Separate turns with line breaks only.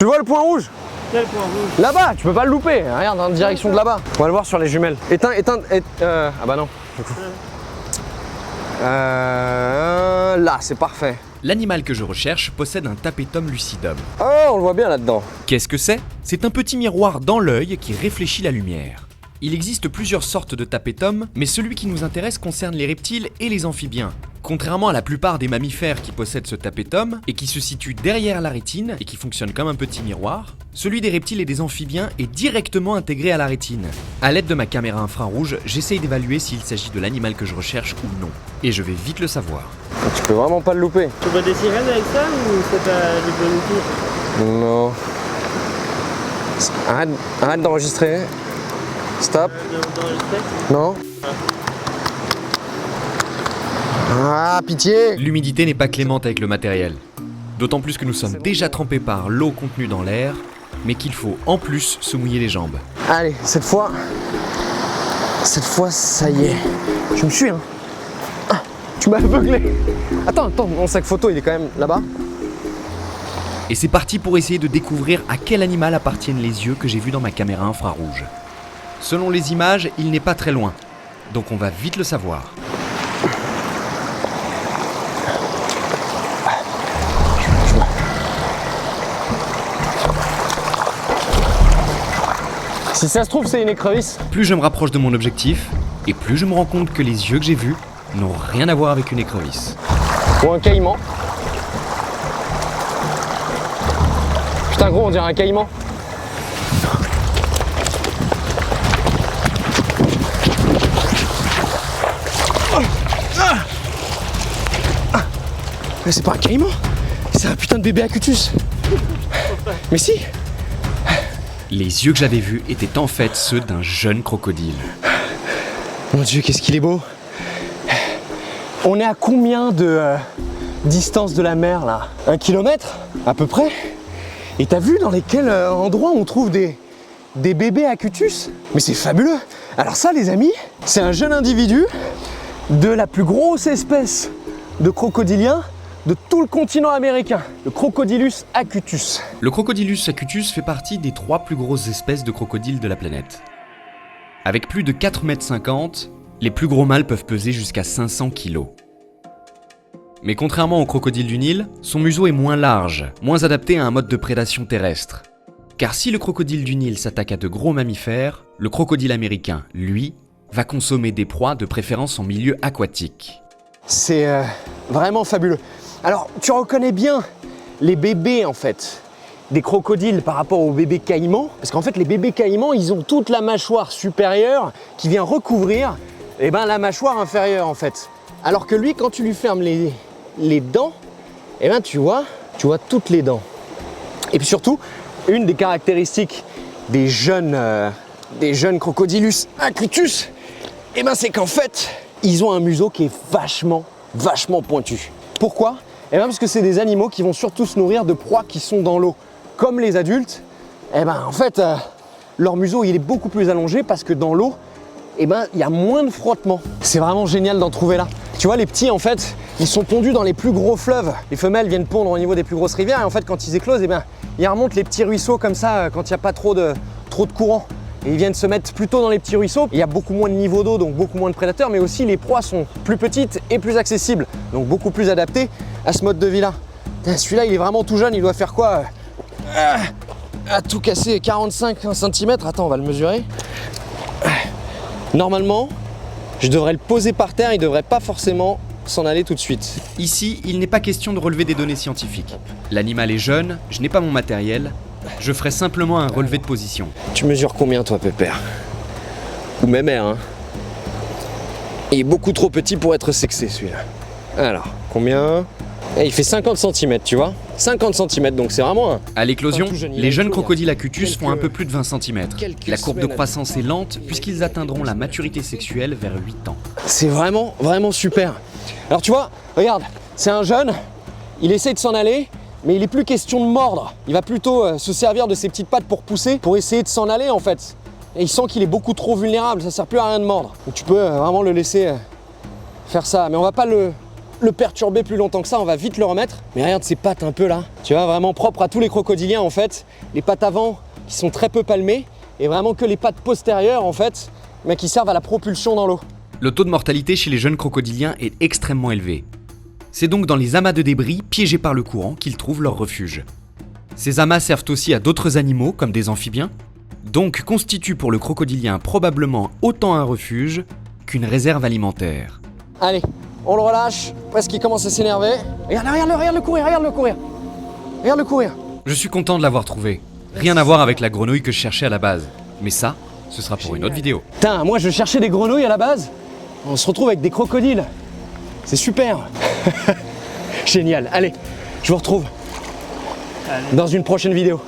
Tu vois le point rouge?
Quel point rouge?
Là-bas, tu peux pas le louper. Regarde, en direction de là-bas. On va le voir sur les jumelles. Éteins. Ah bah non. Du coup. Là, c'est parfait.
L'animal que je recherche possède un tapetum lucidum.
Oh, on le voit bien là-dedans.
Qu'est-ce que c'est? C'est un petit miroir dans l'œil qui réfléchit la lumière. Il existe plusieurs sortes de tapetum, mais celui qui nous intéresse concerne les reptiles et les amphibiens. Contrairement à la plupart des mammifères qui possèdent ce tapetum et qui se situe derrière la rétine et qui fonctionne comme un petit miroir, celui des reptiles et des amphibiens est directement intégré à la rétine. À l'aide de ma caméra infrarouge, j'essaye d'évaluer s'il s'agit de l'animal que je recherche ou non. Et je vais vite le savoir.
Tu peux vraiment pas le louper.
Tu vois des sirènes avec ça ou c'est pas le bon outil?
Non. Arrête d'enregistrer. Stop. Non. Ah, pitié.
L'humidité n'est pas clémente avec le matériel. D'autant plus que nous sommes déjà trempés par l'eau contenue dans l'air, mais qu'il faut en plus se mouiller les jambes.
Allez, cette fois, ça y est. Tu me suis, hein? Ah, tu m'as aveuglé. Attends, mon sac photo, il est quand même là-bas.
Et c'est parti pour essayer de découvrir à quel animal appartiennent les yeux que j'ai vus dans ma caméra infrarouge. Selon les images, il n'est pas très loin, donc on va vite le savoir.
Si ça se trouve, c'est une écrevisse.
Plus je me rapproche de mon objectif, et plus je me rends compte que les yeux que j'ai vus n'ont rien à voir avec une écrevisse.
Ou un caïman. Putain gros, on dirait un caïman. Mais c'est pas un caïman, c'est un putain de bébé acutus. Mais si.
Les yeux que j'avais vus étaient en fait ceux d'un jeune crocodile.
Mon Dieu, qu'est-ce qu'il est beau. On est à combien de distance de la mer là? 1 kilomètre à peu près. Et t'as vu dans lesquels endroits on trouve des bébés acutus? Mais c'est fabuleux. Alors ça les amis, c'est un jeune individu de la plus grosse espèce de crocodilien de tout le continent américain, le Crocodylus acutus.
Le Crocodylus acutus fait partie des 3 plus grosses espèces de crocodiles de la planète. Avec plus de 4,50 m, les plus gros mâles peuvent peser jusqu'à 500 kg. Mais contrairement au crocodile du Nil, son museau est moins large, moins adapté à un mode de prédation terrestre. Car si le crocodile du Nil s'attaque à de gros mammifères, le crocodile américain, lui, va consommer des proies de préférence en milieu aquatique.
C'est vraiment fabuleux. Alors, tu reconnais bien les bébés en fait des crocodiles par rapport aux bébés caïmans, parce qu'en fait les bébés caïmans ils ont toute la mâchoire supérieure qui vient recouvrir la mâchoire inférieure en fait. Alors que lui, quand tu lui fermes les dents, tu vois toutes les dents. Et puis surtout, une des caractéristiques des jeunes Crocodylus acutus, c'est qu'en fait ils ont un museau qui est vachement pointu. Pourquoi? Parce que c'est des animaux qui vont surtout se nourrir de proies qui sont dans l'eau. Comme les adultes, en fait, leur museau il est beaucoup plus allongé parce que dans l'eau, il y a moins de frottement. C'est vraiment génial d'en trouver là. Tu vois, les petits, en fait, ils sont pondus dans les plus gros fleuves. Les femelles viennent pondre au niveau des plus grosses rivières et en fait, quand ils éclosent, ils remontent les petits ruisseaux comme ça quand il n'y a pas trop de courant. Et ils viennent se mettre plutôt dans les petits ruisseaux. Il y a beaucoup moins de niveau d'eau, donc beaucoup moins de prédateurs, mais aussi les proies sont plus petites et plus accessibles, donc beaucoup plus adaptées à ce mode de vie-là. Celui-là, il est vraiment tout jeune, il doit faire quoi? À tout casser, 45 cm. Attends, on va le mesurer. Normalement, je devrais le poser par terre, il devrait pas forcément s'en aller tout de suite.
Ici, il n'est pas question de relever des données scientifiques. L'animal est jeune, je n'ai pas mon matériel, je ferai simplement un relevé de position.
Tu mesures combien toi, Pépère? Ou même R, hein? Il est beaucoup trop petit pour être sexé celui-là. Alors, combien? Il fait 50 cm, tu vois? 50 cm, donc c'est vraiment un...
À l'éclosion, les jeunes crocodiles acutus font un peu plus de 20 cm. La courbe de
semaines.
croissance est lente puisqu'ils atteindront la maturité sexuelle vers 8 ans.
C'est vraiment super. Alors tu vois, regarde, c'est un jeune, il essaie de s'en aller, mais il est plus question de mordre. Il va plutôt se servir de ses petites pattes pour pousser, pour essayer de s'en aller en fait. Et il sent qu'il est beaucoup trop vulnérable, ça sert plus à rien de mordre. Donc tu peux vraiment le laisser faire ça, mais on va pas le le perturber plus longtemps que ça, on va vite le remettre. Mais regarde ces pattes un peu là, tu vois, vraiment propre à tous les crocodiliens en fait. Les pattes avant qui sont très peu palmées et vraiment que les pattes postérieures en fait, mais qui servent à la propulsion dans l'eau.
Le taux de mortalité chez les jeunes crocodiliens est extrêmement élevé. C'est donc dans les amas de débris piégés par le courant qu'ils trouvent leur refuge. Ces amas servent aussi à d'autres animaux comme des amphibiens, donc constituent pour le crocodilien probablement autant un refuge qu'une réserve alimentaire.
Allez, on le relâche, presque qu'il commence à s'énerver. Regarde-le courir, regarde-le courir. Regarde-le courir.
Je suis content de l'avoir trouvé. Rien à voir avec la grenouille que je cherchais à la base. Mais ça, ce sera pour une autre vidéo.
Putain, moi je cherchais des grenouilles à la base. On se retrouve avec des crocodiles. C'est super. Génial. Allez, je vous retrouve dans une prochaine vidéo.